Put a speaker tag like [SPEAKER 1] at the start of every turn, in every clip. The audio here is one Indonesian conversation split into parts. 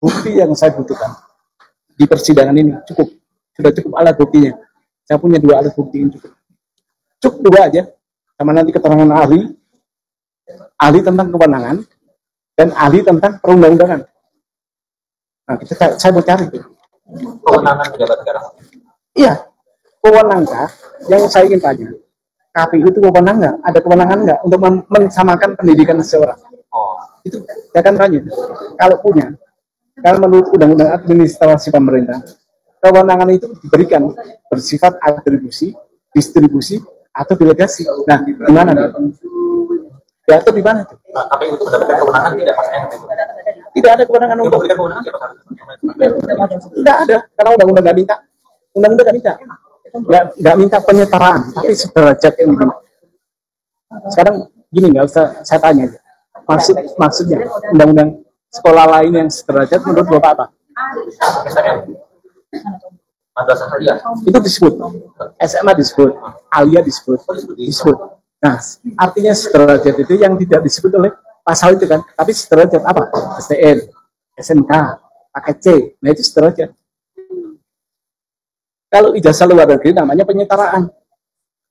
[SPEAKER 1] bukti yang saya butuhkan di persidangan ini sudah cukup alat buktinya. Saya punya 2 alat bukti yang cukup 2 aja, sama nanti keterangan ahli tentang kewenangan dan ahli tentang perundang-undangan. Nah, saya mau cari itu.
[SPEAKER 2] Kewenangan pejabat negara.
[SPEAKER 1] Iya, kewenangan yang saya ingin tanya. KPU itu kewenangan nggak? Ada kewenangan nggak untuk mensamakan pendidikan seseorang?
[SPEAKER 2] Oh,
[SPEAKER 1] itu saya akan tanya. Kalau punya, kalau menurut Undang-Undang Administrasi Pemerintah, kewenangan itu diberikan bersifat atribusi, distribusi, atau delegasi. Nah, di mana nih? Diatur di mana itu?
[SPEAKER 2] KPU itu mendapatkan kewenangan tidak Mas N?
[SPEAKER 1] Tidak ada kewenangan untuk
[SPEAKER 2] memberikan kewenangan siapa?
[SPEAKER 1] Tidak ada, karena undang-undang nggak minta. Undang-undang nggak minta. Nggak minta penyetaraan, tapi sederajat yang begini. Sekarang gini, nggak usah saya tanya aja. Maksudnya undang-undang sekolah lain yang sederajat menurut Bapak apa?
[SPEAKER 2] Madrasah Aliyah
[SPEAKER 1] itu disebut, SMA disebut, Aliyah disebut. Nah, artinya sederajat itu yang tidak disebut oleh pasal itu kan, tapi sederajat apa? STN, SMK, paket C, nah itu sederajat. Kalau ijazah luar negeri namanya penyetaraan.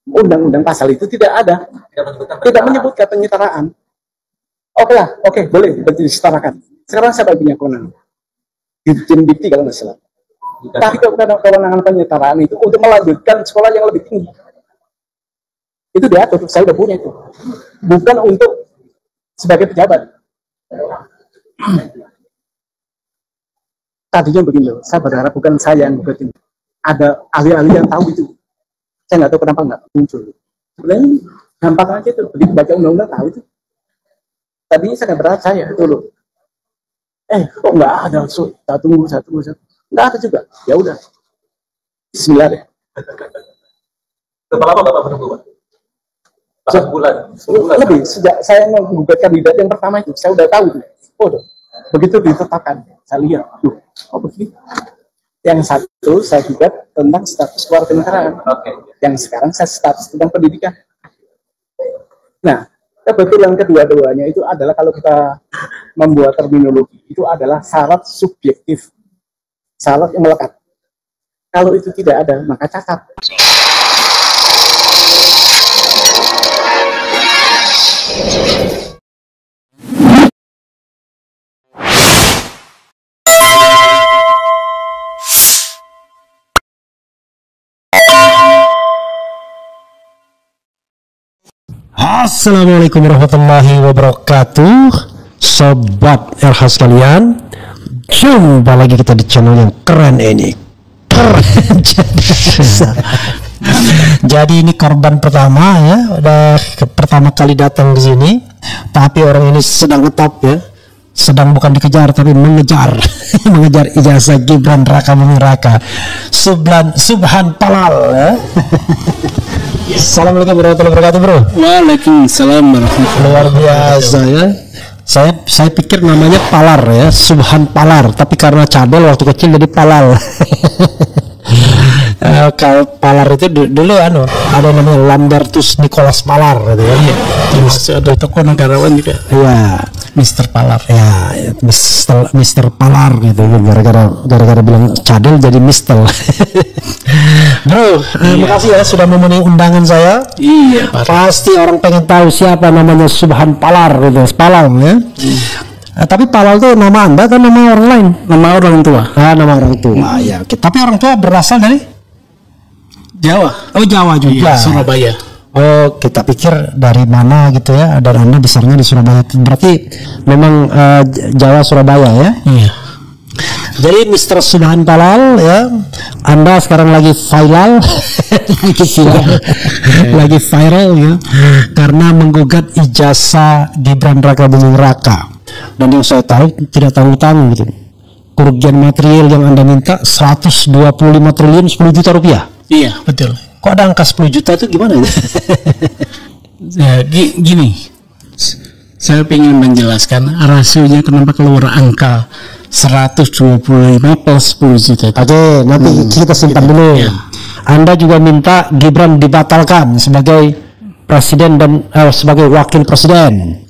[SPEAKER 1] Undang-undang pasal itu tidak ada, tidak menyebutkan penyetaraan. Oke lah, oke, boleh disetarakan. Sekarang siapa punya kewenangan? Dirjen Dikti kalau nggak salah. Tapi kewenangan penyetaraan itu untuk melanjutkan sekolah yang lebih tinggi. Itu diatur, saya udah punya itu. Bukan untuk sebagai pejabat. Tadinya begini loh, saya berharap bukan saya yang buat ini. Ada ahli-ahli yang tahu itu. Saya nggak tahu kenapa nggak muncul. Sebenarnya gampang aja tuh, begitu baca undang-undang tahu itu. Tadinya saya berat saya itu loh. Kok nggak ada? Saya tunggu. Nggak ada juga. Ya udah. Bismillah deh.
[SPEAKER 2] Berapa lama Bapak menunggu, Pak? Sebulan.
[SPEAKER 1] Lebih. Sejak saya menggugat kandidat yang pertama itu, saya udah tahu tuh. Begitu ditetapkan, saya lihat. Begini. Yang satu saya gugat tentang status kewarganegaraan. Yang sekarang saya status tentang pendidikan. Nah, kebetulan kedua-duanya itu adalah kalau kita membuat terminologi itu adalah syarat subjektif, syarat yang melekat. Kalau itu tidak ada, maka cacat.
[SPEAKER 3] Assalamualaikum warahmatullahi wabarakatuh, sobat RH sekalian. Jumpa lagi kita di channel yang keren ini. Jadi ini korban pertama ya, udah pertama kali datang ke sini. Tapi orang ini sedang ngetop ya, sedang bukan dikejar tapi mengejar mengejar ijazah Gibran Raka Buming Raka Subhan Palal ya. Assalamualaikum warahmatullahi wabarakatuh, bro.
[SPEAKER 4] Waalaikumsalam warahmatullahi wabarakatuh.
[SPEAKER 3] Luar biasa ya. Saya pikir namanya Palar ya, Subhan Palar, tapi karena cadel waktu kecil jadi Palal. Kalau Palar itu dulu ada namanya Lambertus Nicholas Palar gitu kan.
[SPEAKER 4] Iya. Terus ada tokoh negarawan juga.
[SPEAKER 3] Iya, Mr. Palar. Ya, Mr. Palar gitu. Gara-gara bilang cadel jadi Mister. Bro, makasih ya sudah memenuhi undangan saya.
[SPEAKER 4] Iya.
[SPEAKER 3] Pasti orang pengen tahu siapa namanya Subhan Palar gitu. Palal ya. Tapi Palal itu nama Anda atau nama orang lain?
[SPEAKER 4] Nama orang tua.
[SPEAKER 3] Nama orang tua. Ya. Tapi orang tua berasal dari
[SPEAKER 4] Jawa.
[SPEAKER 3] Oh, Jawa juga.
[SPEAKER 4] Iya, Surabaya.
[SPEAKER 3] Oh, kita pikir dari mana gitu ya. Dan Anda besarnya di Surabaya. Berarti memang Jawa Surabaya ya?
[SPEAKER 4] Iya.
[SPEAKER 3] Jadi Mr. Subhan Palal ya, Anda sekarang lagi viral, lagi viral ya, karena menggugat ijazah Gibran Raka Buming Raka. Dan yang saya tahu tidak tanggung-tanggung gitu. Kerugian material yang Anda minta 125 triliun 10 juta rupiah.
[SPEAKER 4] Iya, betul.
[SPEAKER 3] Kok ada angka 10 juta itu gimana ya?
[SPEAKER 4] Ya, gini. Saya ingin menjelaskan rasionya kenapa keluar angka 125 plus 10 juta itu.
[SPEAKER 3] Oke, nanti kita simpan dulu.
[SPEAKER 4] Ya.
[SPEAKER 3] Anda juga minta Gibran dibatalkan sebagai presiden dan sebagai wakil presiden.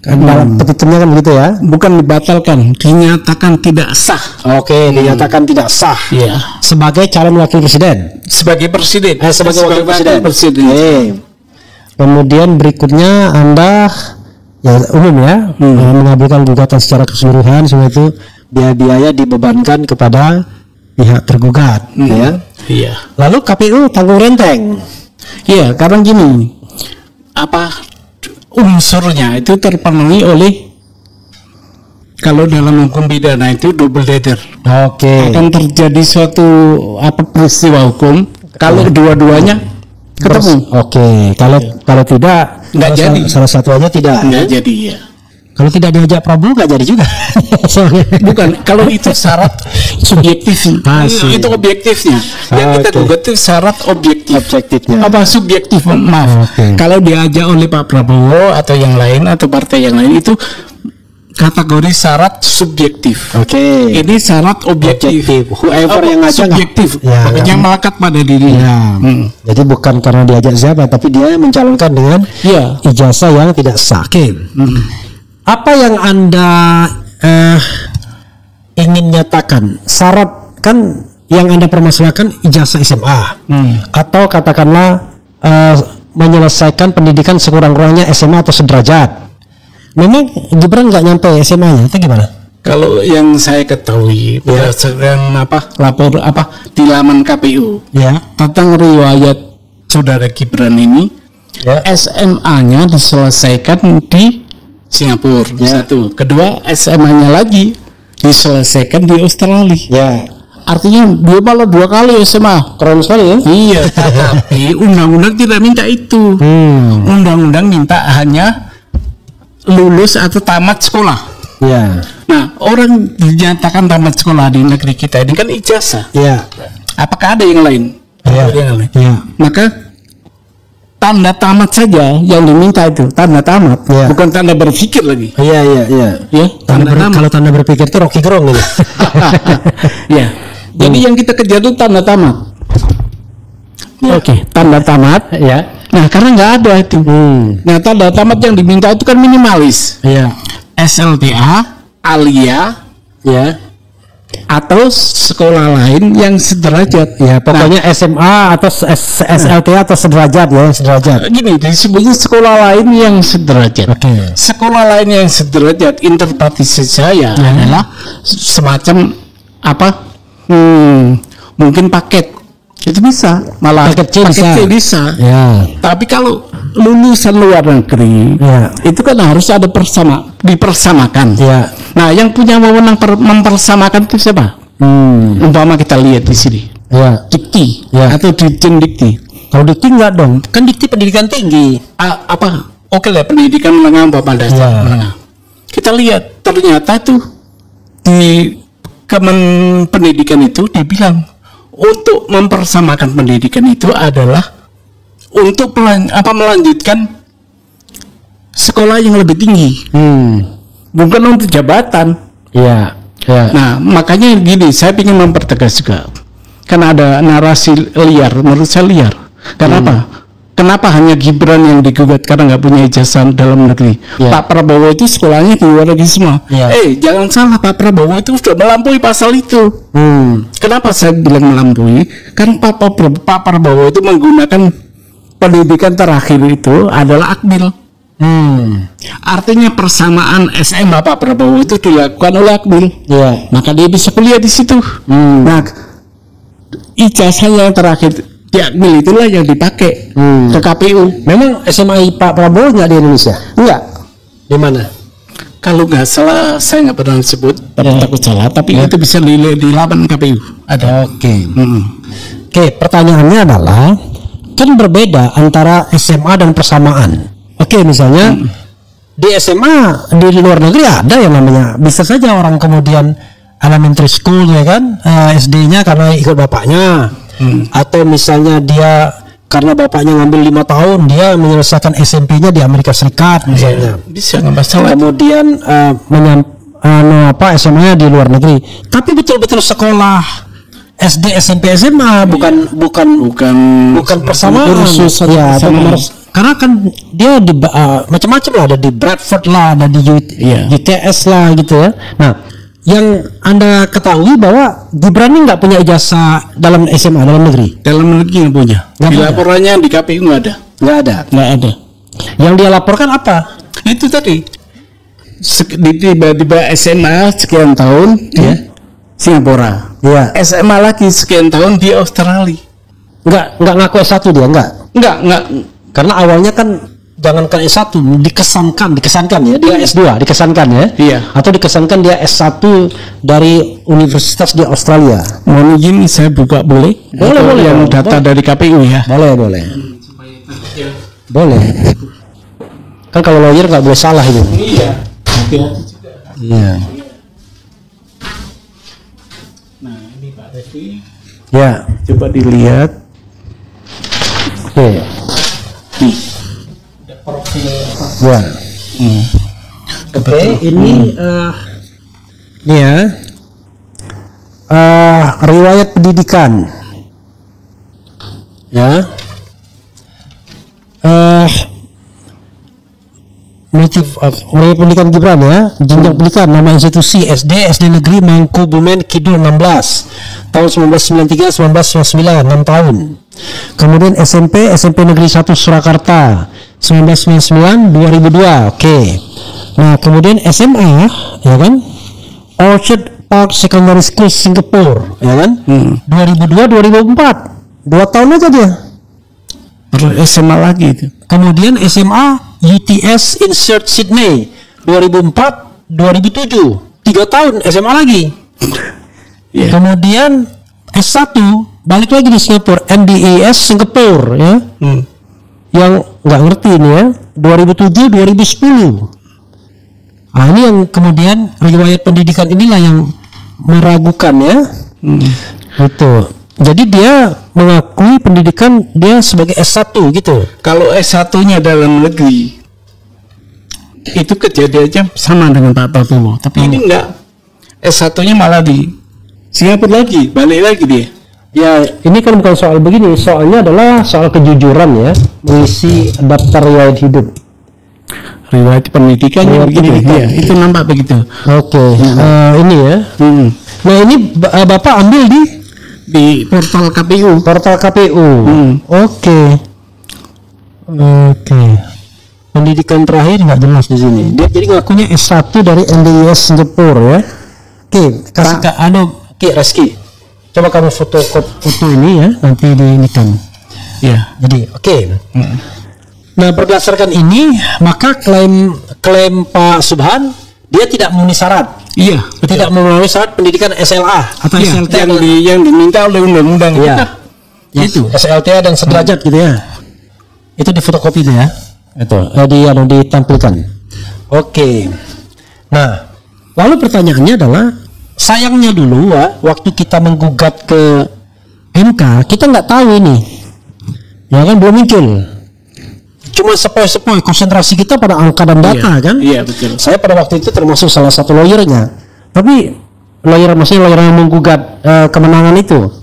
[SPEAKER 3] Dalam petitumnya kan begitu ya.
[SPEAKER 4] Bukan dibatalkan, dinyatakan tidak sah.
[SPEAKER 3] Oke, dinyatakan tidak sah.
[SPEAKER 4] Iya.
[SPEAKER 3] Sebagai calon wakil presiden.
[SPEAKER 4] Sebagai presiden.
[SPEAKER 3] Sebagai wakil presiden.
[SPEAKER 4] Oke.
[SPEAKER 3] Kemudian berikutnya Anda ya umum ya mengabulkan gugatan secara keseluruhan, semua itu biaya-biaya dibebankan kepada pihak tergugat, ya.
[SPEAKER 4] Iya.
[SPEAKER 3] Lalu KPU tanggung renteng.
[SPEAKER 4] Iya, karena gini, unsurnya itu terpenuhi oleh, kalau dalam hukum pidana itu double dater.
[SPEAKER 3] Oke.
[SPEAKER 4] Akan terjadi suatu peristiwa hukum kalau dua-duanya ketemu.
[SPEAKER 3] Oke. Kalau tidak
[SPEAKER 4] Nggak jadi.
[SPEAKER 3] Salah satu aja tidak.
[SPEAKER 4] Nggak jadi ya.
[SPEAKER 3] Kalau tidak diajak Prabowo nggak jadi juga.
[SPEAKER 4] Bukan, kalau itu syarat subjektif. Itu objektifnya. Yang kita gugat itu syarat objektifnya. Apa subjektif? Maaf. Kalau diajak oleh Pak Prabowo atau yang lain atau partai yang lain itu kategori syarat subjektif.
[SPEAKER 3] Oke.
[SPEAKER 4] Ini syarat objektif.
[SPEAKER 3] Whoever yang ngajak
[SPEAKER 4] subjektif.
[SPEAKER 3] Ya,
[SPEAKER 4] yang melekat pada dirinya.
[SPEAKER 3] Jadi bukan karena diajak siapa, tapi dia mencalonkan dengan ijazah yang tidak sah. Oke. Apa yang Anda ingin nyatakan? Syarat kan yang Anda permasalahkan ijazah SMA atau katakanlah menyelesaikan pendidikan sekurang-kurangnya SMA atau sederajat. Memang Gibran nggak nyampe SMA-nya, itu gimana?
[SPEAKER 4] Kalau yang saya ketahui berdasarkan di laman KPU tentang riwayat saudara Gibran ini, SMA-nya diselesaikan di Singapura, satu. Kedua, SMA-nya lagi diselesaikan di Australia. Artinya dia malah 2 kali SMA.
[SPEAKER 3] Keren sekali ya.
[SPEAKER 4] Iya, tapi undang-undang tidak minta itu. Undang-undang minta hanya lulus atau tamat sekolah. Nah, orang dinyatakan tamat sekolah di negeri kita ini kan ijazah. Apakah ada yang lain? Maka tanda tamat saja yang diminta itu, tanda tamat, bukan tanda berpikir lagi.
[SPEAKER 3] Kalau tanda berpikir itu Rocky Gerung gitu.
[SPEAKER 4] Jadi yang kita kejar itu tanda tamat. Oke, tanda tamat. Nah, karena nggak ada itu. Nah, tanda tamat yang diminta itu kan minimalis. SLTA, alia, atau sekolah lain yang sederajat.
[SPEAKER 3] Pokoknya SMA atau SLTA atau sederajat sederajat.
[SPEAKER 4] Gini, disebutnya sekolah lain yang sederajat. Sekolah lain yang sederajat, interpretasi saya adalah semacam mungkin paket. Itu bisa, malah paket C bisa. Tapi kalau lulusan luar negeri, itu kan harus ada dipersamakan. Nah, yang punya wewenang mempersamakan itu siapa? Umpama kita lihat di sini, Dikti atau Dirjen Dikti.
[SPEAKER 3] Kalau Dikti enggak dong, kan Dikti pendidikan tinggi.
[SPEAKER 4] Oke lah, pendidikan menengah umpama dasar. Kita lihat ternyata tuh di Kemen Pendidikan itu dibilang untuk mempersamakan pendidikan itu adalah untuk melanjutkan sekolah yang lebih tinggi, bukan untuk jabatan. Nah, makanya gini, saya ingin mempertegas juga, karena ada narasi liar, menurut saya liar. Kenapa hanya Gibran yang digugat karena nggak punya ijazah dalam negeri? Pak Prabowo itu sekolahnya di luar negeri semua. Jangan salah, Pak Prabowo itu sudah melampaui pasal itu. Kenapa saya bilang melampaui? Karena Pak Prabowo itu menggunakan pendidikan terakhir itu adalah akmil. Artinya persamaan SMA Pak Prabowo itu dilakukan oleh akmil. Maka dia bisa kuliah di situ. Nah, ijazah yang terakhir di akmil itulah yang dipakai ke KPU.
[SPEAKER 3] Memang SMA Pak Prabowo nggak di Indonesia?
[SPEAKER 4] Enggak.
[SPEAKER 3] Di mana?
[SPEAKER 4] Kalau nggak salah, saya nggak pernah sebut, tapi takut salah. Tapi itu bisa di laman KPU. Ada.
[SPEAKER 3] Oke, pertanyaannya adalah, kan berbeda antara SMA dan persamaan. Misalnya di SMA di luar negeri ada yang namanya, bisa saja orang kemudian elementary school SD-nya karena ikut bapaknya. Atau misalnya dia karena bapaknya ngambil 5 tahun, dia menyelesaikan SMP-nya di Amerika Serikat misalnya.
[SPEAKER 4] Bisa, nggak masalah.
[SPEAKER 3] Kemudian SMA-nya di luar negeri. Tapi betul-betul sekolah SD, SMP, SMA, bukan persamaan.
[SPEAKER 4] kursus atau
[SPEAKER 3] Ya, atau
[SPEAKER 4] persamaan.
[SPEAKER 3] karena kan dia di macam-macam lah, ada di Bradford lah, ada di UTS lah gitu ya. Nah, yang Anda ketahui bahwa Gibran ini nggak punya ijazah dalam SMA, dalam negeri.
[SPEAKER 4] Dalam negeri yang punya.
[SPEAKER 3] Nggak
[SPEAKER 4] Di
[SPEAKER 3] punya.
[SPEAKER 4] laporannya di KPU nggak ada.
[SPEAKER 3] Nggak ada. Yang dia laporkan apa?
[SPEAKER 4] Itu tadi. Tiba-tiba SMA sekian tahun di Singapura.
[SPEAKER 3] Iya.
[SPEAKER 4] SMA lagi sekian tahun di Australia.
[SPEAKER 3] Nggak ngaku S1 dia, nggak.
[SPEAKER 4] Enggak.
[SPEAKER 3] Karena awalnya kan jangankan S1, dikesankan ya, dia S2 dikesankan ya.
[SPEAKER 4] Iya.
[SPEAKER 3] Atau dikesankan dia S1 dari universitas di Australia.
[SPEAKER 4] Mohon izin saya buka boleh?
[SPEAKER 3] Boleh,
[SPEAKER 4] Atau
[SPEAKER 3] boleh,
[SPEAKER 4] yang
[SPEAKER 3] boleh.
[SPEAKER 4] data dari KPU ya.
[SPEAKER 3] Boleh. Kan kalau lawyer nggak boleh salah itu.
[SPEAKER 4] Iya.
[SPEAKER 3] Iya.
[SPEAKER 4] Nah, ini Pak Refli.
[SPEAKER 3] Ya.
[SPEAKER 4] Coba dilihat.
[SPEAKER 3] Oke. Ya. Oke, ini ya. Riwayat pendidikan. Ya. Motif riwayat pendidikan Gibran ya. Jenjang pendidikan, nama institusi SD Negeri Mangkubumen Kidul 16 tahun 1993 1999, 6 tahun. Kemudian SMP Negeri 1 Surakarta 1999 2002. Oke. Nah, kemudian SMA ya kan? Orchard Park Secondary School Singapore ya kan? 2002 2004. 2 tahun aja dia.
[SPEAKER 4] SMA lagi itu.
[SPEAKER 3] Kemudian SMA UTS Insert Sydney 2004 2007. 3 tahun SMA lagi.
[SPEAKER 4] Yeah.
[SPEAKER 3] Kemudian S1 balik lagi di Singapura, MBAS Singapura ya. Yang nggak ngerti ini ya, 2007 2010. Nah, ini yang kemudian riwayat pendidikan inilah yang meragukan ya. Itu. Jadi dia mengakui pendidikan dia sebagai S1 gitu.
[SPEAKER 4] Kalau S1-nya dalam negeri itu kejadiannya sama dengan Pak Prabowo, tapi ini enggak. S1-nya malah di Singapura lagi, balik lagi dia.
[SPEAKER 3] Ya, ini kan bukan soal begini, soalnya adalah soal kejujuran ya, mengisi daftar riwayat hidup.
[SPEAKER 4] Riwayat pendidikannya begitu. Iya, itu nampak begitu.
[SPEAKER 3] Oke, ini ya. Nah, ini Bapak ambil
[SPEAKER 4] Di portal KPU.
[SPEAKER 3] portal KPU. Oke. Pendidikan terakhir nggak jelas di sini. Dia jadi ngakunya S1 dari MBAS Singapura ya. Oke, kasih ke Reski. Coba kamu foto ini ya, nanti diinikan.
[SPEAKER 4] Ya.
[SPEAKER 3] Jadi, oke. Nah, berdasarkan ini, maka klaim Pak Subhan dia tidak memenuhi syarat.
[SPEAKER 4] Iya.
[SPEAKER 3] Tidak memenuhi syarat pendidikan SLA atau
[SPEAKER 4] Iya,
[SPEAKER 3] SLT
[SPEAKER 4] yang diminta oleh undang-undang
[SPEAKER 3] Iya. Itu SLTA dan sederajat gitu ya. Itu di fotokopi itu ya. Itu ditampilkan. Oke. Nah, lalu pertanyaannya adalah sayangnya dulu waktu kita menggugat ke MK, kita nggak tahu ini. Ya kan belum muncul. Cuma sepoi-sepoi, konsentrasi kita pada angka dan data kan.
[SPEAKER 4] Iya, betul.
[SPEAKER 3] Saya pada waktu itu termasuk salah satu lawyernya. Tapi lawyer yang menggugat kemenangan itu.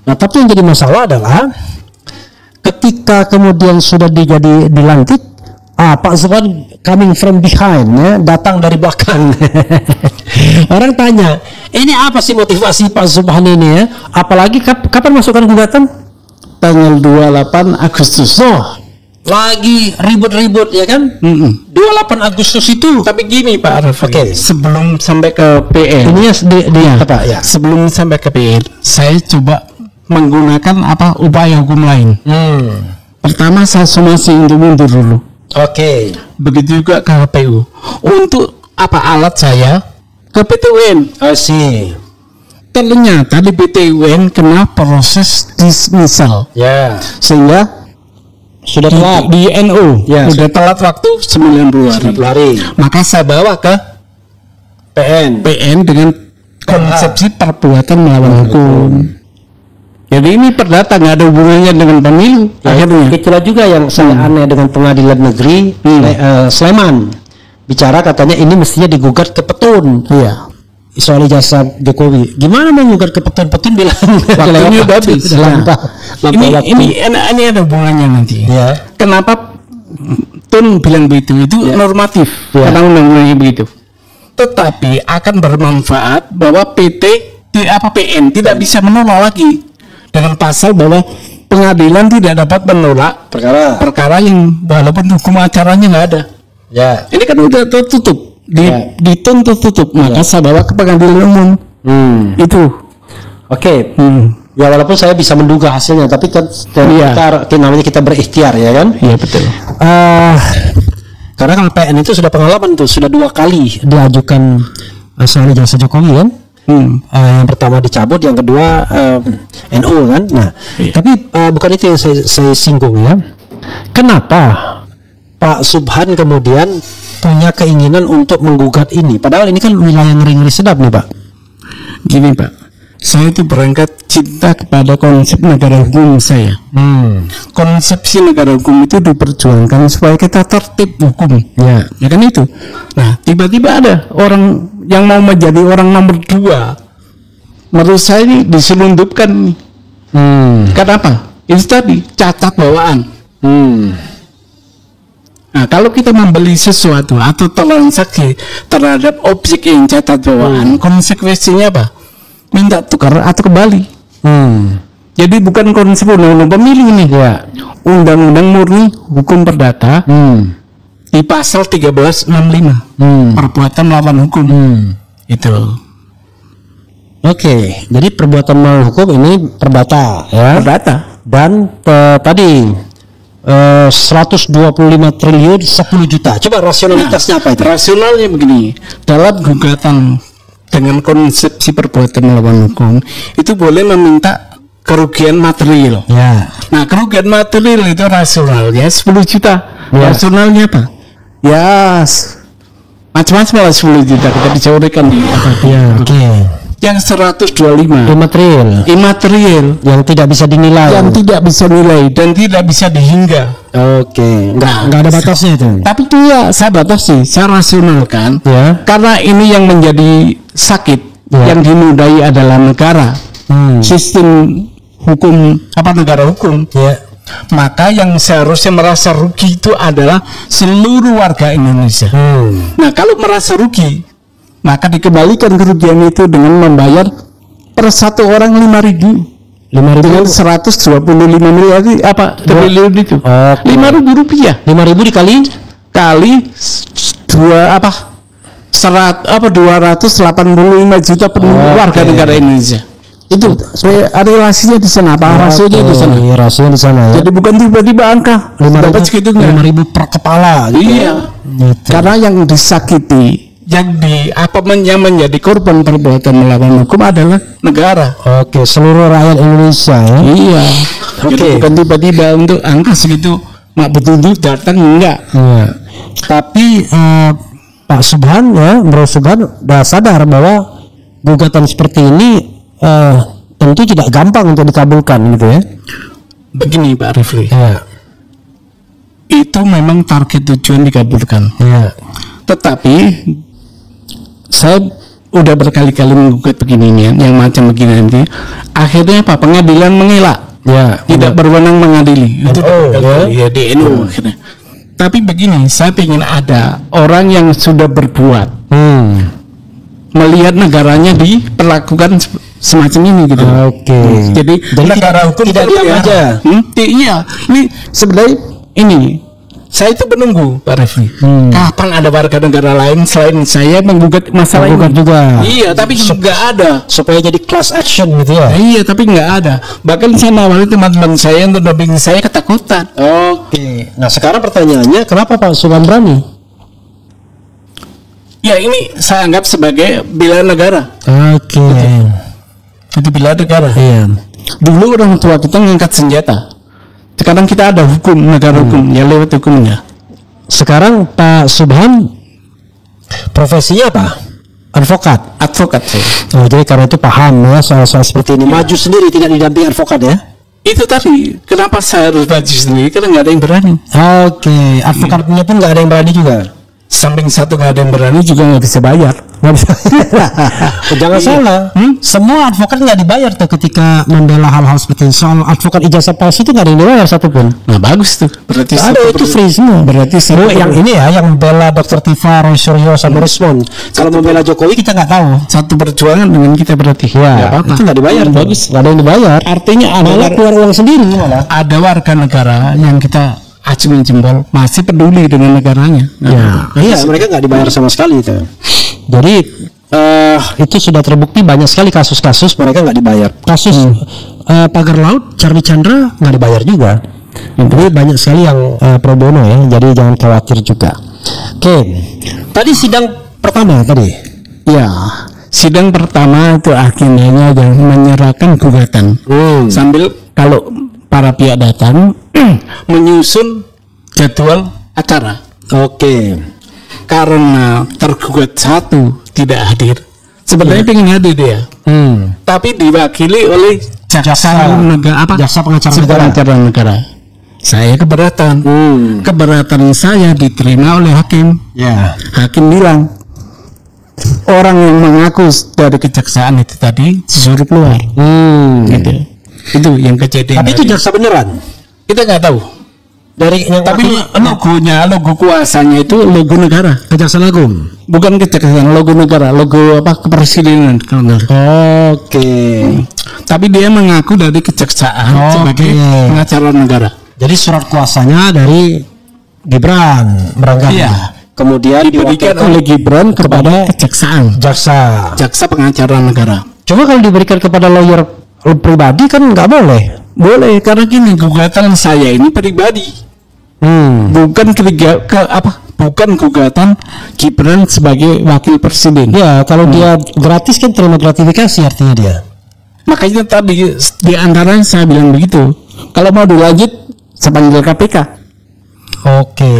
[SPEAKER 3] Nah, tapi yang jadi masalah adalah ketika kemudian sudah dilantik, Pak Subhan coming from behind ya, datang dari belakang. Orang tanya, ini apa sih motivasi Pak Subhan ini ya? Apalagi kapan masukkan gugatan?
[SPEAKER 4] Tanggal 28 Agustus.
[SPEAKER 3] Lagi ribut-ribut ya kan? 28 Agustus itu.
[SPEAKER 4] Tapi gini Pak Arif,
[SPEAKER 3] Oke.
[SPEAKER 4] sebelum sampai ke PN,
[SPEAKER 3] Ini apa ya?
[SPEAKER 4] sebelum sampai ke PN, saya coba menggunakan upaya hukum lain. Pertama saya somasi untuk mundur dulu.
[SPEAKER 3] Oke.
[SPEAKER 4] Begitu juga ke KPU. Untuk alat saya ke PT UN.
[SPEAKER 3] Sih.
[SPEAKER 4] Ternyata di PT UN kena proses dismissal.
[SPEAKER 3] Ya.
[SPEAKER 4] Sehingga
[SPEAKER 3] Sudah telat.
[SPEAKER 4] di NU
[SPEAKER 3] Ya,
[SPEAKER 4] sudah telat waktu 90 hari. Maka saya bawa ke PN dengan konsepsi perbuatan melawan hukum. Jadi ini perdata, nggak ada hubungannya dengan pemilu. Akhirnya
[SPEAKER 3] Itulah juga yang saya aneh dengan pengadilan negeri Sleman. Bicara katanya ini mestinya digugat ke Petun.
[SPEAKER 4] iya.
[SPEAKER 3] soal ijazah Jokowi. Gimana menggugat ke petun bilang
[SPEAKER 4] Waktunya udah habis. Ini ada hubungannya nanti.
[SPEAKER 3] Ya.
[SPEAKER 4] Kenapa Tun bilang begitu? Itu normatif
[SPEAKER 3] Ya.
[SPEAKER 4] karena undang-undangnya begitu. Tetapi akan bermanfaat bahwa PN tidak bisa menolak lagi dengan pasal bahwa pengadilan tidak dapat menolak perkara yang walaupun hukum acaranya nggak ada.
[SPEAKER 3] Ya.
[SPEAKER 4] Ini kan udah tertutup di Tun tertutup, maka saya bawa ke pengadilan umum. Itu.
[SPEAKER 3] Oke. Ya walaupun saya bisa menduga hasilnya, tapi kan namanya kita berikhtiar ya kan?
[SPEAKER 4] Iya betul.
[SPEAKER 3] Karena kalau PN itu sudah pengalaman tuh, sudah 2 kali diajukan soal ijazah Jokowi kan? Yang pertama dicabut, yang kedua NU kan? Nah, tapi bukan itu yang saya singgung ya. Kenapa Pak Subhan kemudian punya keinginan untuk menggugat ini? Padahal ini kan wilayah ngeri-ngeri sedap nih Pak.
[SPEAKER 4] Gini Pak, saya itu berangkat cinta kepada konsep negara hukum saya. Konsepsi negara hukum itu diperjuangkan supaya kita tertib hukum. Ya kan itu. Nah, tiba-tiba ada orang yang mau menjadi orang nomor 2. Menurut saya ini diselundupkan. Kenapa? Itu tadi cacat bawaan. Nah, kalau kita membeli sesuatu atau transaksi terhadap objek yang cacat bawaan, konsekuensinya apa? Minta tukar atau kembali. Jadi bukan konsep undang-undang pemilu ini, ya. Undang-undang murni hukum perdata di pasal 1365 perbuatan melawan hukum. Itu.
[SPEAKER 3] Oke, jadi perbuatan melawan hukum ini perdata, ya.
[SPEAKER 4] Perdata.
[SPEAKER 3] Dan tadi 125 triliun 10 juta. Coba rasionalitasnya apa itu?
[SPEAKER 4] Rasionalnya begini, dalam gugatan dengan konsepsi perbuatan melawan hukum itu boleh meminta kerugian material.
[SPEAKER 3] Ya.
[SPEAKER 4] Nah, kerugian material itu rasionalnya 10 juta.
[SPEAKER 3] Ya.
[SPEAKER 4] Rasionalnya apa? Ya, macam-macam lah 10 juta kita bisa uraikan di apa?
[SPEAKER 3] Ya, oke.
[SPEAKER 4] Yang 125
[SPEAKER 3] Imaterial yang tidak bisa dinilai.
[SPEAKER 4] Dan tidak bisa dihingga.
[SPEAKER 3] Oke, enggak ada batasnya itu.
[SPEAKER 4] Tapi itu ya saya batasi, saya rasionalkan.
[SPEAKER 3] Ya.
[SPEAKER 4] Karena ini yang menjadi sakit, yang dinodai adalah negara. Sistem hukum negara hukum.
[SPEAKER 3] Ya.
[SPEAKER 4] Maka yang seharusnya merasa rugi itu adalah seluruh warga Indonesia. Nah, kalau merasa rugi, maka dikembalikan kerugian itu dengan membayar per satu orang 5.000 dengan 125 miliar triliun itu. 5.000 rupiah.
[SPEAKER 3] 5.000 kali
[SPEAKER 4] 285 juta penduduk warga negara Indonesia. Itu relasinya di sana, rasionya di sana.
[SPEAKER 3] Rasionya di sana ya.
[SPEAKER 4] Jadi bukan tiba-tiba angka
[SPEAKER 3] 5.000 per kepala.
[SPEAKER 4] Iya.
[SPEAKER 3] Gitu.
[SPEAKER 4] Karena yang disakiti, yang menjadi korban perbuatan melawan hukum adalah negara.
[SPEAKER 3] Oke, seluruh rakyat Indonesia ya.
[SPEAKER 4] Iya. Oke. Bukan tiba-tiba untuk angka segitu mak petunjuk datang enggak.
[SPEAKER 3] Iya. Tapi Pak Subhan ya, Bro Subhan sudah sadar bahwa gugatan seperti ini tentu tidak gampang untuk dikabulkan gitu ya.
[SPEAKER 4] Begini Pak Rifli.
[SPEAKER 3] Ya.
[SPEAKER 4] Itu memang target tujuan dikabulkan.
[SPEAKER 3] Ya.
[SPEAKER 4] Tetapi saya udah berkali-kali menggugat begini yang macam begini nanti. Akhirnya apa? Pengadilan mengelak.
[SPEAKER 3] Ya.
[SPEAKER 4] Tidak berwenang mengadili. Itu ya di NU akhirnya. Tapi begini, saya ingin ada orang yang sudah berbuat melihat negaranya diperlakukan semacam ini gitu.
[SPEAKER 3] Oke.
[SPEAKER 4] Jadi negara hukum
[SPEAKER 3] tidak diam aja.
[SPEAKER 4] Iya. Ini sebenarnya ini. Saya itu menunggu Pak Refli. Kapan ada warga negara lain selain saya menggugat masalah ini?
[SPEAKER 3] Juga.
[SPEAKER 4] Iya, tapi nggak ada.
[SPEAKER 3] Supaya jadi class action gitu ya?
[SPEAKER 4] Iya, tapi nggak ada. Bahkan saya nawari teman-teman saya untuk dampingin saya ketakutan.
[SPEAKER 3] Oke. Nah sekarang pertanyaannya, kenapa Pak Subhan berani?
[SPEAKER 4] Ya ini saya anggap sebagai bela negara.
[SPEAKER 3] Oke.
[SPEAKER 4] Itu bela negara.
[SPEAKER 3] Iya.
[SPEAKER 4] Dulu orang tua kita ngangkat senjata. Sekarang kita ada hukum, negara hukum, ya lewat hukumnya.
[SPEAKER 3] Sekarang Pak Subhan profesinya apa? Advokat saya. Oh, jadi karena itu paham ya soal-soal seperti ini. Maju sendiri tidak didampingi advokat ya?
[SPEAKER 4] Itu tadi, kenapa saya harus maju sendiri? Karena nggak ada yang berani.
[SPEAKER 3] Oke, advokatnya pun nggak ada yang berani juga.
[SPEAKER 4] samping satu nggak ada yang berani juga nggak bisa bayar.
[SPEAKER 3] Jangan salah, semua advokat nggak dibayar tuh ketika membela hal-hal seperti soal advokat ijazah palsu itu nggak ada yang dibayar satupun.
[SPEAKER 4] Nah bagus tuh, berarti
[SPEAKER 3] Ada itu free semua.
[SPEAKER 4] Berarti
[SPEAKER 3] yang ini ya, yang membela Dr. Tifa, Roy Suryo sama Rismond. Kalau membela Jokowi kita nggak tahu.
[SPEAKER 4] satu perjuangan dengan kita berarti.
[SPEAKER 3] Ya, itu nggak dibayar. Bagus, nggak ada yang dibayar.
[SPEAKER 4] Artinya
[SPEAKER 3] Malah keluar uang sendiri malah.
[SPEAKER 4] ada warga negara yang kita acungin jempol masih peduli dengan negaranya.
[SPEAKER 3] Iya, mereka nggak dibayar sama sekali itu. Jadi itu sudah terbukti banyak sekali kasus-kasus mereka nggak dibayar. Kasus pagar laut Charlie Chandra nggak dibayar juga. Jadi banyak sekali yang pro bono ya. Jadi jangan khawatir juga. Oke, tadi sidang pertama tadi.
[SPEAKER 4] Ya, sidang pertama itu akhirnya yang menyerahkan gugatan sambil kalau para pihak datang menyusun jadwal acara.
[SPEAKER 3] Oke.
[SPEAKER 4] Karena tergugat satu tidak hadir. Sebenarnya pengen hadir dia, tapi diwakili oleh jaksa pengacara negara. Saya keberatan. Keberatan saya diterima oleh hakim.
[SPEAKER 3] Ya.
[SPEAKER 4] Hakim bilang orang yang mengaku dari kejaksaan itu tadi disuruh keluar. Gitu. Itu yang kejadian.
[SPEAKER 3] Tapi itu jaksa beneran.
[SPEAKER 4] Kita nggak tahu.
[SPEAKER 3] Dari yang
[SPEAKER 4] Tapi logo kuasanya itu logo negara.
[SPEAKER 3] Kejaksaan Agung.
[SPEAKER 4] Bukan kejaksaan, logo negara, logo apa kepresidenan kalau nggak salah.
[SPEAKER 3] Oke.
[SPEAKER 4] Tapi dia mengaku dari kejaksaan sebagai pengacara negara.
[SPEAKER 3] Jadi surat kuasanya dari Gibran Meranggapi.
[SPEAKER 4] Iya.
[SPEAKER 3] Kemudian
[SPEAKER 4] Diberikan oleh Gibran kepada kejaksaan, jaksa pengacara negara.
[SPEAKER 3] Coba kalau diberikan kepada lawyer pribadi kan nggak boleh.
[SPEAKER 4] Boleh, karena gini, gugatan saya ini pribadi. Bukan bukan gugatan Gibran sebagai wakil presiden.
[SPEAKER 3] Ya, kalau dia gratis kan terima gratifikasi artinya dia.
[SPEAKER 4] Makanya tadi di antaranya saya bilang begitu. Kalau mau dilanjut, saya panggil KPK.
[SPEAKER 3] Oke.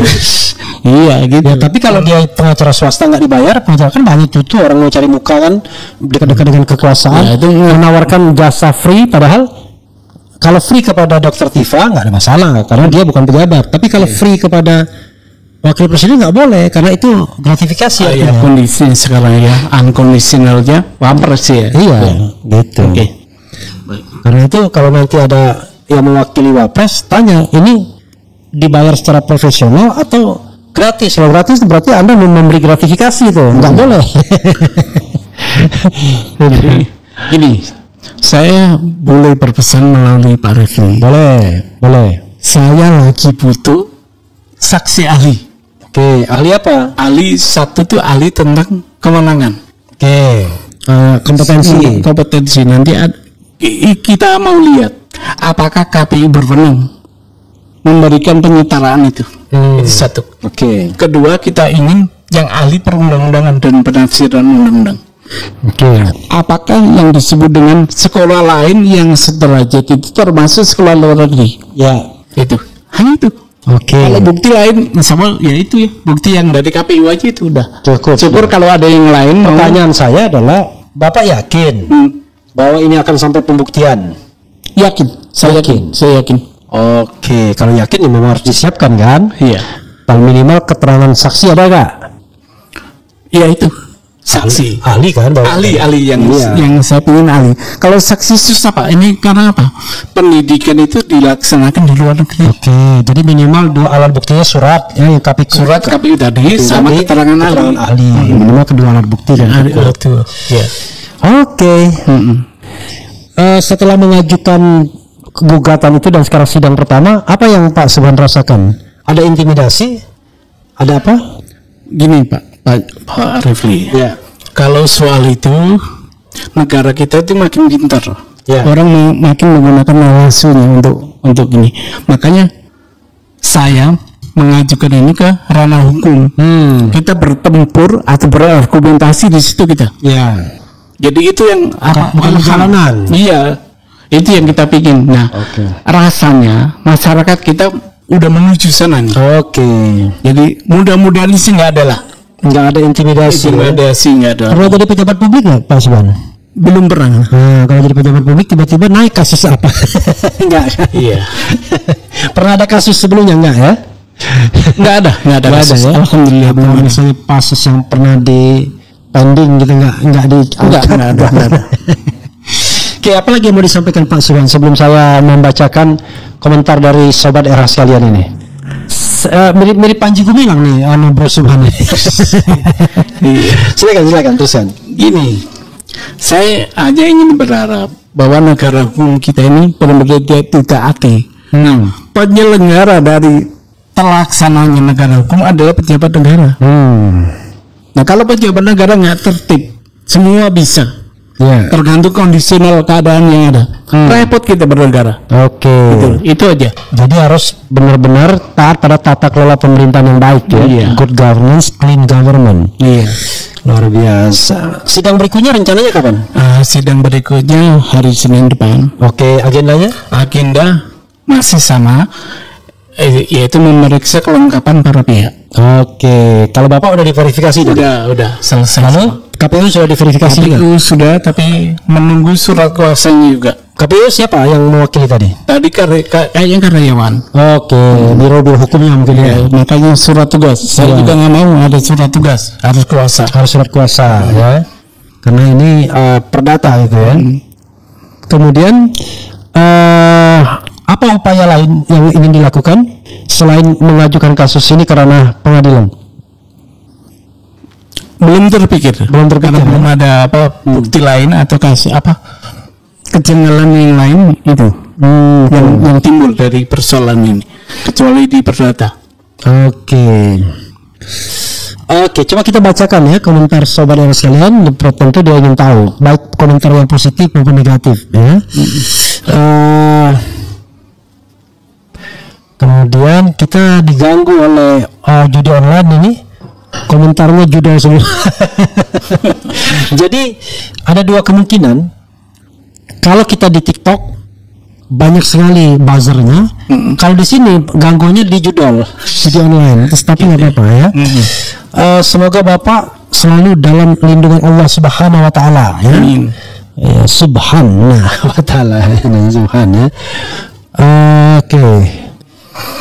[SPEAKER 4] Iya gitu.
[SPEAKER 3] Ya, tapi kalau dia pengacara swasta nggak dibayar, pengacara kan banyak tuh orang mau cari muka kan dekat-dekat dengan kekuasaan, itu menawarkan jasa free, padahal kalau free kepada Dr. Tifa nggak ada masalah karena dia bukan pejabat. Tapi kalau free kepada wakil presiden nggak boleh karena itu gratifikasi.
[SPEAKER 4] Ya, kondisi sekarang ya unconditionalnya wapres ya.
[SPEAKER 3] Iya, gitu.
[SPEAKER 4] Oke.
[SPEAKER 3] Karena itu kalau nanti ada yang mewakili wapres, tanya ini dibayar secara profesional atau gratis. Kalau gratis berarti Anda memberi gratifikasi itu nggak boleh.
[SPEAKER 4] Gini, saya boleh berpesan melalui Pak Refli.
[SPEAKER 3] Boleh.
[SPEAKER 4] Saya lagi butuh saksi ahli.
[SPEAKER 3] Oke, ahli apa?
[SPEAKER 4] Ahli satu tuh ahli tentang kewenangan.
[SPEAKER 3] Oke, kompetensi.
[SPEAKER 4] Nanti kita mau lihat apakah KPU berwenang memberikan penyetaraan itu. Itu satu.
[SPEAKER 3] Oke.
[SPEAKER 4] Kedua, kita ingin yang ahli perundang-undangan dan penafsiran undang-undang.
[SPEAKER 3] Oke.
[SPEAKER 4] Apakah yang disebut dengan sekolah lain yang sederajat itu termasuk sekolah luar negeri?
[SPEAKER 3] Ya,
[SPEAKER 4] Itu. Hanya itu.
[SPEAKER 3] oke.
[SPEAKER 4] Kalau bukti lain, sama ya itu ya. Bukti yang dari KPU aja itu udah.
[SPEAKER 3] Cukup.
[SPEAKER 4] Syukur kalau ada yang lain.
[SPEAKER 3] Pertanyaan saya adalah, Bapak yakin bahwa ini akan sampai pembuktian?
[SPEAKER 4] Yakin. Saya yakin.
[SPEAKER 3] Oke, kalau yakin ya memang harus disiapkan kan?
[SPEAKER 4] Iya.
[SPEAKER 3] Paling minimal keterangan saksi ada nggak?
[SPEAKER 4] Iya itu. Saksi.
[SPEAKER 3] Ahli kan?
[SPEAKER 4] Ahli yang saya ingin ahli. Kalau saksi susah Pak. Ini karena apa? Pendidikan itu dilaksanakan di luar negeri.
[SPEAKER 3] Oke, jadi minimal 2 alat buktinya surat ya yang
[SPEAKER 4] Surat KPU tadi sama keterangan ahli.
[SPEAKER 3] Minimal kedua alat bukti dan
[SPEAKER 4] Betul. Ya.
[SPEAKER 3] Oke. Setelah mengajukan gugatan itu dan sekarang sidang pertama, apa yang Pak Subhan rasakan? Ada intimidasi? Ada apa?
[SPEAKER 4] Gini Pak Refli.
[SPEAKER 3] Ya.
[SPEAKER 4] Kalau soal itu negara kita itu makin pintar.
[SPEAKER 3] Ya.
[SPEAKER 4] Orang makin menggunakan nalasunya untuk ini. Makanya saya mengajukan ini ke ranah hukum. Kita bertempur atau berargumentasi di situ kita.
[SPEAKER 3] Ya.
[SPEAKER 4] Jadi itu yang
[SPEAKER 3] bukan jalanan.
[SPEAKER 4] Iya. Itu yang kita bikin. Nah, rasanya masyarakat kita udah menuju sana nih.
[SPEAKER 3] Oke.
[SPEAKER 4] Jadi mudah-mudahan sih nggak ada lah.
[SPEAKER 3] Nggak ada intimidasi.
[SPEAKER 4] Nggak ada.
[SPEAKER 3] Pernah jadi pejabat publik nggak Pak Subhan?
[SPEAKER 4] Belum pernah.
[SPEAKER 3] Kalau jadi pejabat publik tiba-tiba naik kasus apa? Enggak.
[SPEAKER 4] Iya.
[SPEAKER 3] Pernah ada kasus sebelumnya enggak ya?
[SPEAKER 4] Nggak ada
[SPEAKER 3] Nggak ada
[SPEAKER 4] kasus.
[SPEAKER 3] ya.
[SPEAKER 4] Alhamdulillah belum
[SPEAKER 3] Atau
[SPEAKER 4] ada.
[SPEAKER 3] misalnya kasus yang pernah di pending gitu nggak di
[SPEAKER 4] Nggak ada.
[SPEAKER 3] Oke, apa lagi yang mau disampaikan Pak Subhan sebelum saya membacakan komentar dari sobat era sekalian ini? Mirip Panji Gumilang nih, Bro Subhan. Silakan terusan.
[SPEAKER 4] Gini, saya aja ingin berharap bahwa negara hukum kita ini benar-benar dia ditaati. Penyelenggara dari terlaksananya negara hukum adalah pejabat negara. Nah, kalau pejabat negara nggak tertib, semua bisa.
[SPEAKER 3] Ya.
[SPEAKER 4] Tergantung kondisional keadaan yang ada. Repot kita bernegara.
[SPEAKER 3] Oke.
[SPEAKER 4] Itu aja.
[SPEAKER 3] Jadi harus benar-benar taat pada tata kelola pemerintahan yang baik ya.
[SPEAKER 4] Iya.
[SPEAKER 3] Good governance, clean government.
[SPEAKER 4] Iya.
[SPEAKER 3] Luar biasa. Sidang berikutnya rencananya kapan?
[SPEAKER 4] Sidang berikutnya hari Senin depan.
[SPEAKER 3] Oke, agendanya?
[SPEAKER 4] Agenda masih sama, yaitu memeriksa kelengkapan para pihak.
[SPEAKER 3] Oke, kalau Bapak udah diverifikasi tadi?
[SPEAKER 4] Udah selesai.
[SPEAKER 3] Lalu KPU sudah diverifikasi juga?
[SPEAKER 4] KPU sudah, tapi menunggu surat kuasanya juga.
[SPEAKER 3] KPU siapa yang mewakili tadi?
[SPEAKER 4] Tadi kayaknya karyawan.
[SPEAKER 3] Oke, biro hukumnya mungkin ya.
[SPEAKER 4] Makanya surat tugas. Saya juga nggak mau ada surat tugas. Harus kuasa.
[SPEAKER 3] Harus surat kuasa ya. Karena ini perdata gitu ya. Kemudian apa upaya lain yang ingin dilakukan selain mengajukan kasus ini karena pengadilan?
[SPEAKER 4] Belum terpikir. Karena belum ada bukti lain atau kasus kejanggalan yang lain itu yang timbul dari persoalan ini, kecuali di perdata.
[SPEAKER 3] Oke, coba kita bacakan ya komentar sobat yang sekalian. Tentu dia ingin tahu baik komentar yang positif maupun negatif ya. Kemudian kita diganggu oleh judi online ini. Komentarnya judul semua. Jadi ada dua kemungkinan. Kalau kita di TikTok banyak sekali buzzernya. Kalau di sini gangguannya di judul judi online. Tapi nggak apa-apa ya. Semoga Bapak selalu dalam lindungan Allah Subhanahu Wa Taala ya. Ya, Subhanahu Wa Taala. Subhan ya. Oke.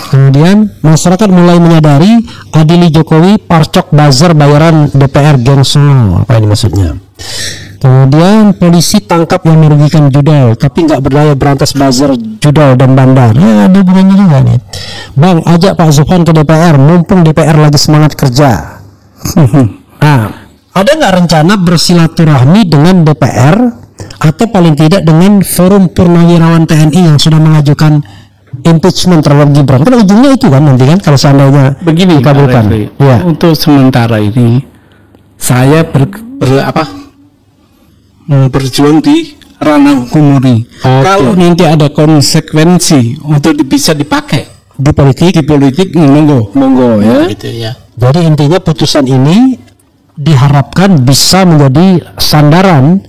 [SPEAKER 3] Kemudian masyarakat mulai menyadari adili Jokowi parcok buzzer bayaran DPR geng Solo. Apa ini maksudnya? Kemudian polisi tangkap yang merugikan judol tapi nggak berdaya berantas buzzer judol dan bandar. Ya ada hubungannya juga nih. Bang, ajak Pak Zufan ke DPR mumpung DPR lagi semangat kerja. Ada nggak rencana bersilaturahmi dengan DPR atau paling tidak dengan forum purnawirawan TNI yang sudah mengajukan impeachment terhadap Gibran? Kan ujungnya itu kan nanti kan kalau seandainya
[SPEAKER 4] begini
[SPEAKER 3] dikabulkan. Ya.
[SPEAKER 4] Untuk sementara ini saya berjuang di ranah hukum murni. Kalau nanti ada konsekuensi untuk bisa dipakai
[SPEAKER 3] di politik monggo ya.
[SPEAKER 4] Gitu ya.
[SPEAKER 3] Jadi intinya putusan ini diharapkan bisa menjadi sandaran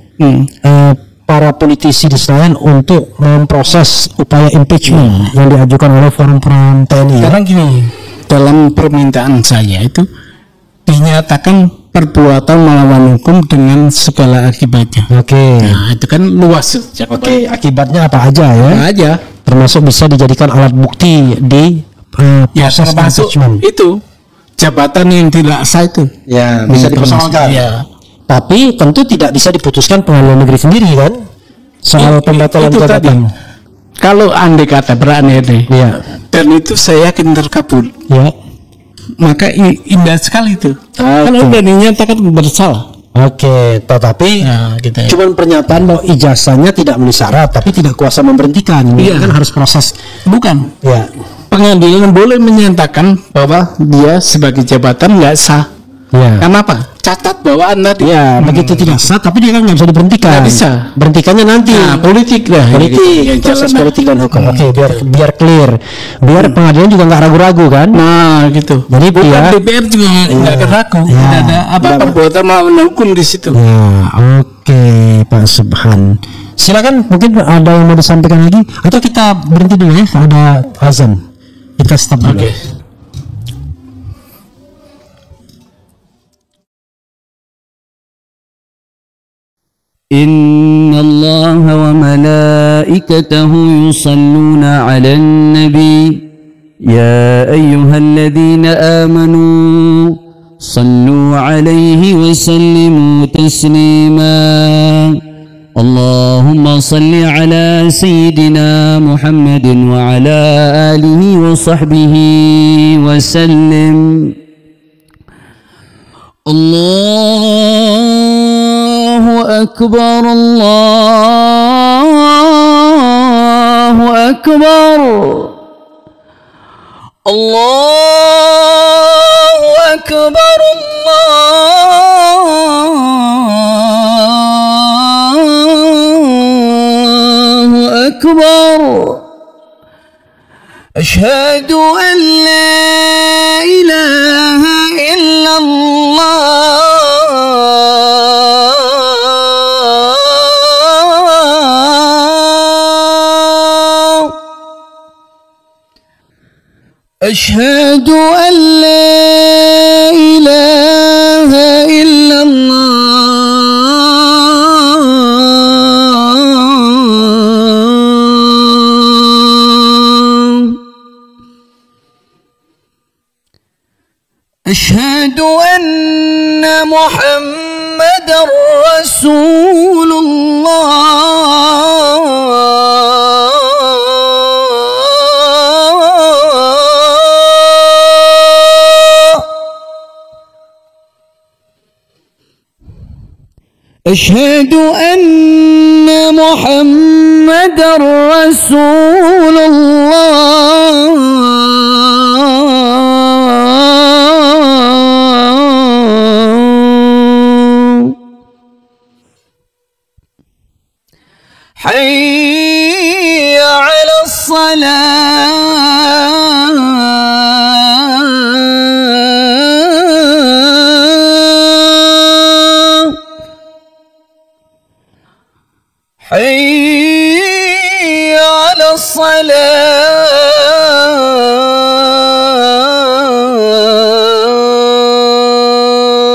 [SPEAKER 3] para politisi di Senayan untuk memproses upaya impeachment yang diajukan oleh forum peran TNI.
[SPEAKER 4] Karena gini, dalam permintaan saya itu dinyatakan perbuatan melawan hukum dengan segala akibatnya. Nah, itu kan luas.
[SPEAKER 3] Akibatnya apa aja ya?
[SPEAKER 4] Apa aja.
[SPEAKER 3] Termasuk bisa dijadikan alat bukti di proses impeachment.
[SPEAKER 4] Itu jabatan yang tidak sah itu.
[SPEAKER 3] Ya, bisa dipersoalkan.
[SPEAKER 4] Ya.
[SPEAKER 3] Tapi tentu tidak bisa diputuskan pengadilan negeri sendiri kan soal pembatalan jabatan.
[SPEAKER 4] Kalau andai kata berandai,
[SPEAKER 3] ya,
[SPEAKER 4] dan itu saya yakin terkabul,
[SPEAKER 3] ya,
[SPEAKER 4] maka indah sekali itu. Kalau udah dinyatakan bersalah.
[SPEAKER 3] Tetapi
[SPEAKER 4] gitu ya.
[SPEAKER 3] cuman pernyataan bahwa ijazahnya tidak memenuhi syarat, tapi tidak kuasa memberhentikan. Ini kan harus proses.
[SPEAKER 4] Bukan.
[SPEAKER 3] Ya.
[SPEAKER 4] Pengadilan boleh menyatakan bahwa dia sebagai jabatan nggak sah.
[SPEAKER 3] Ya.
[SPEAKER 4] Kenapa? Catat bawaan tadi.
[SPEAKER 3] Ya, begitu tidak sah, tapi dia kan nggak bisa diberhentikan.
[SPEAKER 4] Nggak bisa.
[SPEAKER 3] Berhentikannya nanti.
[SPEAKER 4] Nah, politik lah.
[SPEAKER 3] Politik, proses politik dan hukum. Biar clear, biar pengadilan juga nggak ragu-ragu kan.
[SPEAKER 4] Nah, gitu.
[SPEAKER 3] Jadi
[SPEAKER 4] bukan DPR juga nggak ragu. Tidak ada perbuatan melawan hukum di situ.
[SPEAKER 3] Ya, Pak Subhan. Silakan, mungkin ada yang mau disampaikan lagi atau kita berhenti dulu ya? Ada azan. Kita stop dulu.
[SPEAKER 5] إن الله وملائكته يصلون على النبي يا أيها الذين آمنوا صلوا عليه وسلموا تسليما اللهم صل على سيدنا محمد وعلى آله وصحبه وسلم. الله أكبر الله أكبر الله أكبر الله أكبر أشهد أن لا إله إلا الله أشهد أن لا إله إلا الله أشهد أن محمدا رسول الله أشهد أن محمدا رسول الله حي على الصلاة حي على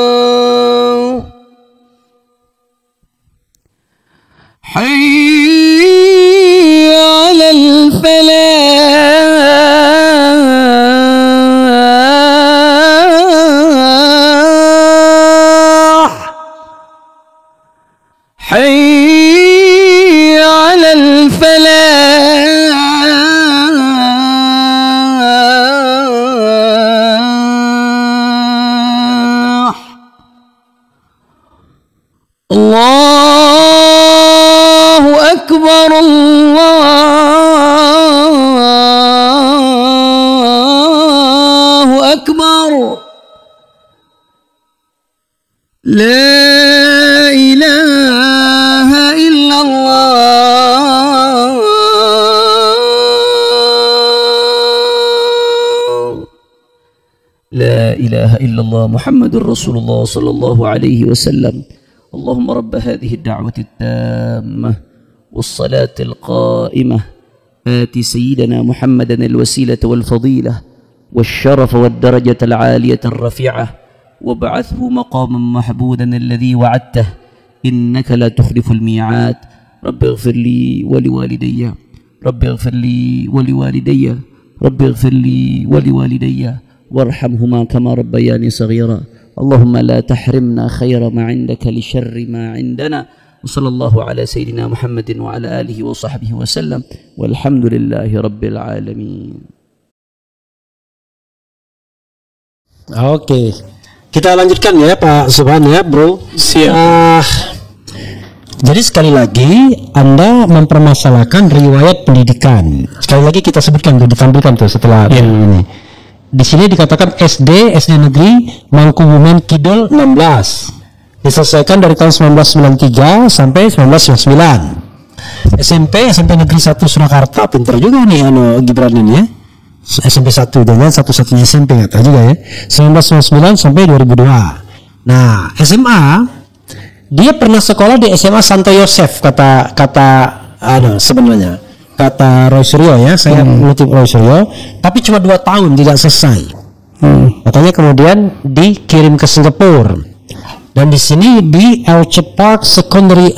[SPEAKER 5] الصلاة حي على الفلاح حي على الفلاح الله أكبر الله أكبر لا إله إلا الله لا إله إلا الله محمد رسول الله صلى الله عليه وسلم. اللهم رب هذه الدعوة التامة والصلاة القائمة آت سيدنا محمدا الوسيلة والفضيلة والشرف والدرجة العالية الرفيعة وابعثه مقاما محمودا الذي وعدته إنك لا تخلف الميعاد. رب اغفر لي ولوالدي رب اغفر لي ولوالدي رب اغفر لي ولوالدي وارحمهما كما ربياني صغيرا. اللهم لا تحرمنا خير ما عندك لشر ما عندنا. وصلى الله على سيدنا محمد وعلى آله وصحبه وسلم والحمد لله رب العالمين.
[SPEAKER 3] Oke, kita lanjutkan ya Pak Subhan ya bro.
[SPEAKER 4] Siap.
[SPEAKER 3] Jadi sekali lagi Anda mempermasalahkan riwayat pendidikan. Sekali lagi kita sebutkan tuh, ditampilkan tuh setelah ini. Di sini dikatakan SD Negeri Mangkubumen Kidul 16. Diselesaikan dari tahun 1993 sampai 1999. SMP Negeri 1 Surakarta, pintar juga nih Gibran ini ya. SMP 1 dengan satu-satunya SMP nggak tahu juga ya. 1999 sampai 2002. Nah, SMA dia pernah sekolah di SMA Santo Yosef kata sebenarnya kata Roy Suryo ya, saya mengutip Roy Suryo, tapi cuma 2 tahun tidak selesai. Makanya kemudian dikirim ke Singapura. Dan di sini di Orchard Park Secondary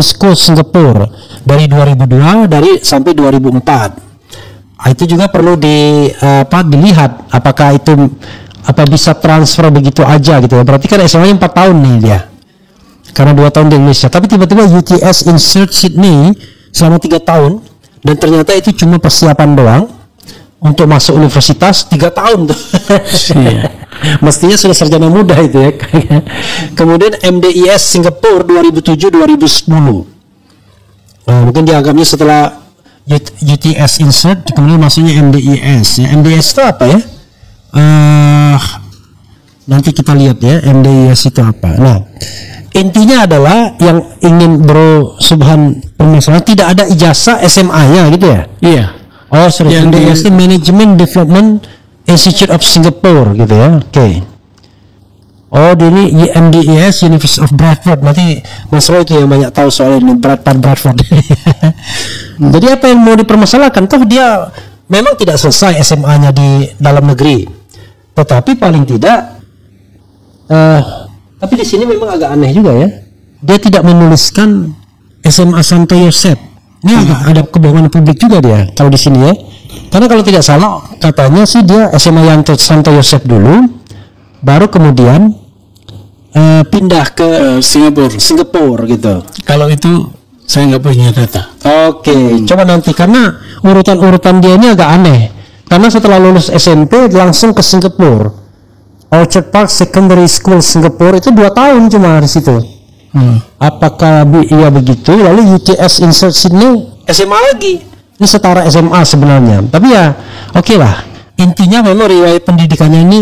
[SPEAKER 3] School Singapura dari 2002 sampai 2004. Itu juga perlu dilihat apakah itu bisa transfer begitu aja gitu ya. Berarti kan SMA-nya 4 tahun nih dia. Karena 2 tahun di Indonesia. Tapi tiba-tiba UTS Insert Sydney selama 3 tahun dan ternyata itu cuma persiapan doang untuk masuk universitas 3 tahun tuh. Mestinya sudah sarjana muda itu ya. Kemudian MDIS Singapura 2007-2010. Mungkin dianggapnya setelah UTS Insert kemudian maksudnya MDIS ya. MDIS itu apa ya? Nanti kita lihat ya MDIS itu apa. Nah, intinya adalah yang ingin Bro Subhan permasalahan tidak ada ijazah SMA-nya gitu ya? Iya. Oh, sorry. MDIS itu Management Development Institute of Singapore gitu ya. Oke. Oh, ini MDIS University of Bradford. Nanti Mas Roy itu yang banyak tahu soal ini Bradford. Jadi apa yang mau dipermasalahkan? Toh dia memang tidak selesai SMA-nya di dalam negeri, tetapi paling tidak, tapi di sini memang agak aneh juga ya. Dia tidak menuliskan SMA Santo Yosef. Ini agak ada kebohongan publik juga dia kalau di sini ya. Karena kalau tidak salah katanya sih dia SMA Santo Yosef dulu, baru kemudian pindah ke Singapura gitu.
[SPEAKER 4] Kalau itu saya nggak punya data.
[SPEAKER 3] Oke, coba nanti karena urutan dia ini agak aneh. Karena setelah lulus SMP langsung ke Singapura. Orchard Park Secondary School Singapura itu 2 tahun cuma di situ. Apakah iya begitu? Lalu UTS Insert Sydney SMA lagi. Ini setara SMA sebenarnya. Tapi ya oke lah. Intinya memang riwayat pendidikannya ini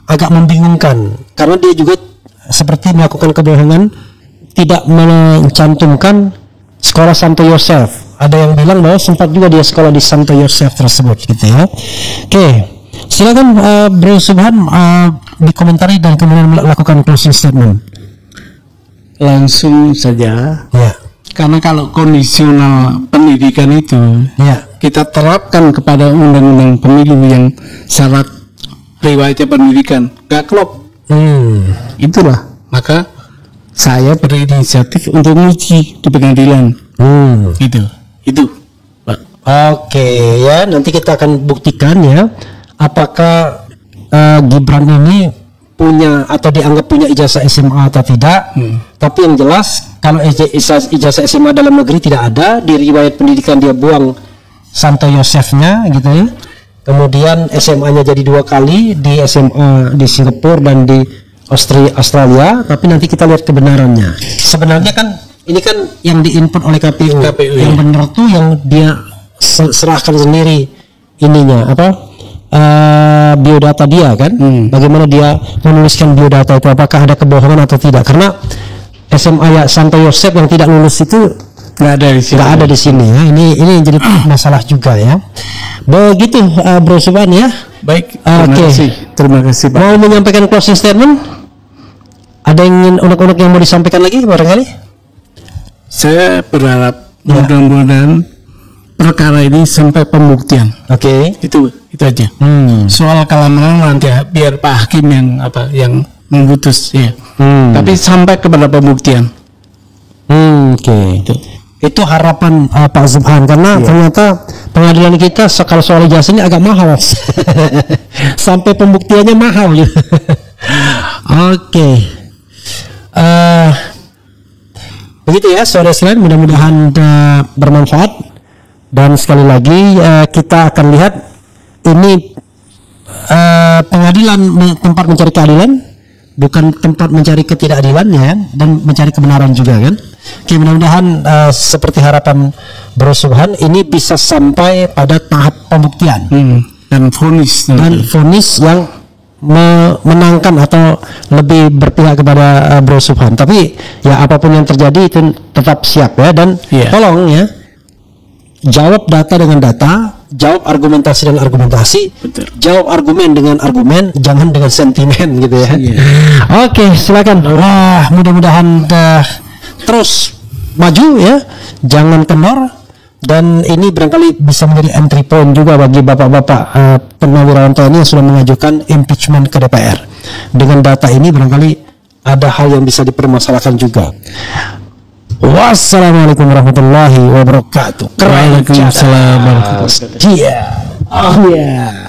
[SPEAKER 3] agak membingungkan karena dia juga seperti melakukan kebohongan, tidak mencantumkan sekolah Santo Yosef. Ada yang bilang bahwa sempat juga dia sekolah di Santo Yosef tersebut gitu ya. Oke, silakan Bro Subhan dikomentari dan kemudian melakukan closing statement.
[SPEAKER 4] Langsung saja
[SPEAKER 3] Ya.
[SPEAKER 4] Karena kalau kondisional pendidikan itu
[SPEAKER 3] Ya.
[SPEAKER 4] kita terapkan kepada undang-undang pemilu yang syarat riwayatnya pendidikan gak klop. Itulah maka saya berinisiatif untuk menguji di pengadilan. Itu Pak.
[SPEAKER 3] Oke ya, nanti kita akan buktikan ya apakah Gibran ini punya atau dianggap punya ijazah SMA atau tidak. Tapi yang jelas kalau ijazah SMA dalam negeri tidak ada, di riwayat pendidikan dia buang Santo Yosefnya gitu ya. Kemudian SMA-nya jadi 2 kali, di SMA di Singapura dan di Australia, tapi nanti kita lihat kebenarannya. Sebenarnya kan ini kan yang diinput oleh KPU yang benar tuh yang dia serahkan sendiri ininya biodata dia kan. Bagaimana dia menuliskan biodata itu, apakah ada kebohongan atau tidak? Karena SMA ya Santo Yosef yang tidak lulus itu nggak ada di sini ya. Ini yang jadi masalah juga ya. Begitu Bro Subhan ya.
[SPEAKER 4] Baik,
[SPEAKER 3] terima kasih Pak. Mau menyampaikan closing statement? Ada yang ingin unek-unek yang mau disampaikan lagi barangkali?
[SPEAKER 4] Saya berharap mudah-mudahan perkara ini sampai pembuktian.
[SPEAKER 3] Oke.
[SPEAKER 4] Itu aja. Soal keamanan nanti biar Pak Hakim yang memutus ya. Tapi sampai kepada pembuktian.
[SPEAKER 3] Oke. Itu harapan Pak Subhan karena ternyata pengadilan kita kalau soal ijazah ini agak mahal. Sampai pembuktiannya mahal. Oke. Begitu ya saudara sekalian, mudah-mudahan bermanfaat. Dan sekali lagi kita akan lihat ini pengadilan tempat mencari keadilan, bukan tempat mencari ketidakadilan ya, dan mencari kebenaran juga kan. Oke, mudah-mudahan seperti harapan Bro Subhan ini bisa sampai pada tahap pembuktian
[SPEAKER 4] dan vonis
[SPEAKER 3] yang menangkan atau lebih berpihak kepada Bro Subhan. Tapi ya apapun yang terjadi itu tetap siap ya, dan tolong ya jawab data dengan data, jawab argumentasi dengan argumentasi. Betul. Jawab argumen dengan argumen, jangan dengan sentimen gitu ya. Oke, silakan. Wah, mudah-mudahan terus maju ya, jangan kendor, dan ini barangkali bisa menjadi entry point juga bagi bapak-bapak purnawirawan TNI yang sudah mengajukan impeachment ke DPR. Dengan data ini barangkali ada hal yang bisa dipermasalahkan juga. Wassalamualaikum warahmatullahi wabarakatuh.
[SPEAKER 4] Waalaikumsalam warahmatullahi wabarakatuh.
[SPEAKER 3] Oh ya.